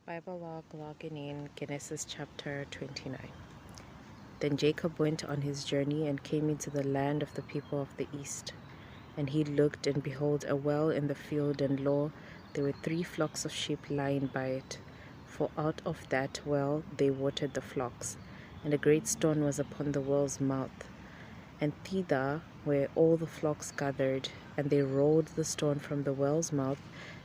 Bible log logging in Genesis chapter 29. Then Jacob went on his journey and came into the land of the people of the east. And he looked, and behold, a well in the field, and lo, there were 3 flocks of sheep lying by it. For out of that well they watered the flocks. And a great stone was upon the well's mouth. And thither were all the flocks gathered, and they rolled the stone from the well's mouth,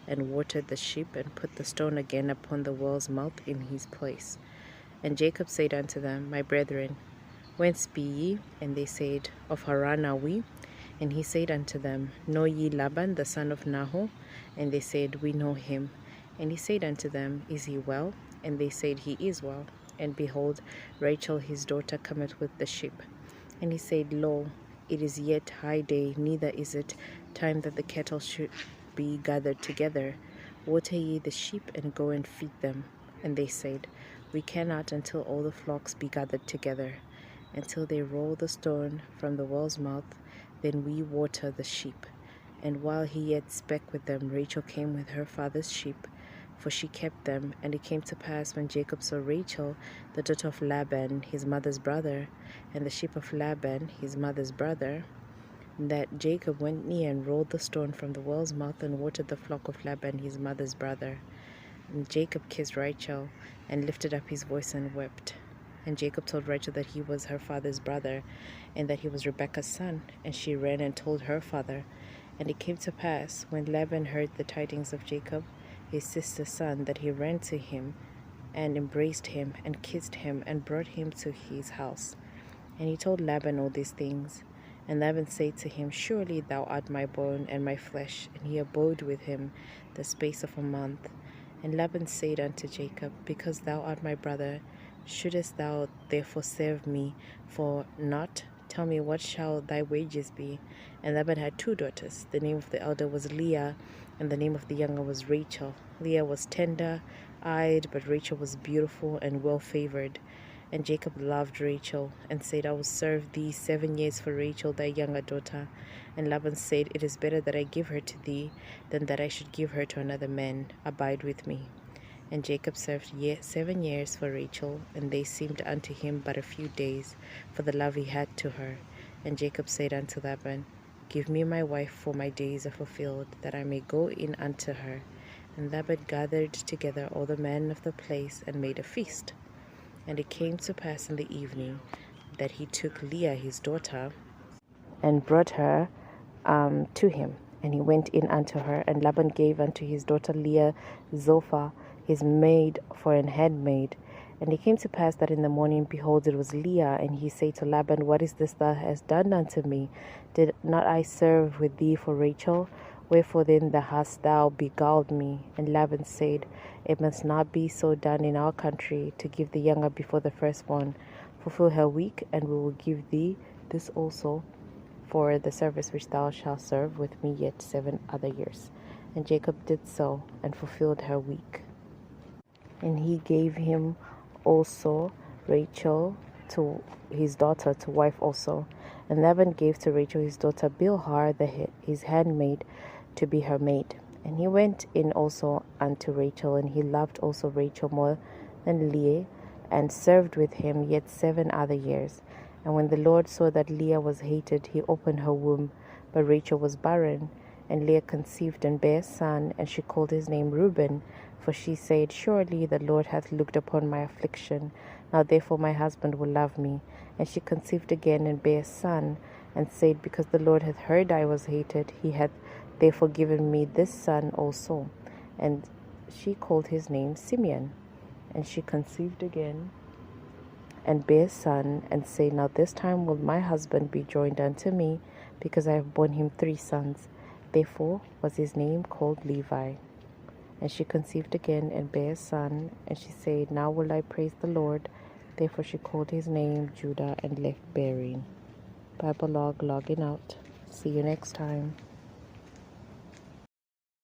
and watered the sheep, and put the stone again upon the well's mouth in his place. And Jacob said unto them, My brethren, whence be ye? And they said, Of Haran are we. And he said unto them, Know ye Laban the son of Nahor? And they said, We know him. And he said unto them, Is he well? And they said, He is well. And behold, Rachel his daughter cometh with the sheep. And he said, Lo, it is yet high day, neither is it time that the cattle should be gathered together. Water ye the sheep, and go and feed them. And they said, We cannot until all the flocks be gathered together. Until they roll the stone from the well's mouth, then we water the sheep. And while he yet spake with them, Rachel came with her father's sheep, for she kept them. And it came to pass, when Jacob saw Rachel, the daughter of Laban, his mother's brother, and the sheep of Laban, his mother's brother, that Jacob went near and rolled the stone from the well's mouth, and watered the flock of Laban, his mother's brother. And Jacob kissed Rachel, and lifted up his voice, and wept. And Jacob told Rachel that he was her father's brother, and that he was Rebekah's son. And she ran and told her father. And it came to pass, when Laban heard the tidings of Jacob, his sister's son, that he ran to him, and embraced him, and kissed him, and brought him to his house. And he told Laban all these things. And Laban said to him, Surely thou art my bone and my flesh. And he abode with him the space of a month. And Laban said unto Jacob, Because thou art my brother, shouldest thou therefore serve me for naught? Tell me, what shall thy wages be? And Laban had 2 daughters. The name of the elder was Leah, and the name of the younger was Rachel. Leah was tender-eyed, but Rachel was beautiful and well-favored. And Jacob loved Rachel, and said, I will serve thee 7 years for Rachel thy younger daughter. And Laban said, It is better that I give her to thee, than that I should give her to another man. Abide with me. And Jacob served 7 years for Rachel, and they seemed unto him but a few days, for the love he had to her. And Jacob said unto Laban, Give me my wife, for my days are fulfilled, that I may go in unto her. And Laban gathered together all the men of the place, and made a feast. And it came to pass in the evening that he took Leah his daughter, and brought her to him. And he went in unto her, and Laban gave unto his daughter Leah Zilpah his maid for an handmaid. And it came to pass that in the morning, behold, it was Leah. And he said to Laban, What is this thou hast done unto me? Did not I serve with thee for Rachel? Wherefore then hast thou beguiled me? And Laban said, It must not be so done in our country, to give the younger before the firstborn. Fulfill her week, and we will give thee this also for the service which thou shalt serve with me yet 7 other years. And Jacob did so, and fulfilled her week. And he gave him also Rachel to his daughter to wife also. And Laban gave to Rachel his daughter Bilhah his handmaid to be her maid. And he went in also unto Rachel, and he loved also Rachel more than Leah, and served with him yet 7 other years. And when the Lord saw that Leah was hated, he opened her womb, but Rachel was barren. And Leah conceived and bare a son, and she called his name Reuben, for she said, Surely the Lord hath looked upon my affliction. Now therefore my husband will love me. And she conceived again and bare a son, and said, Because the Lord hath heard I was hated, he hath therefore given me this son also. And she called his name Simeon. And she conceived again and bare a son, and said, Now this time will my husband be joined unto me, because I have borne him 3 sons. Therefore was his name called Levi. And she conceived again and bare a son, and she said, Now will I praise the Lord. Therefore she called his name Judah, and left bearing. Bible log logging out. See you next time.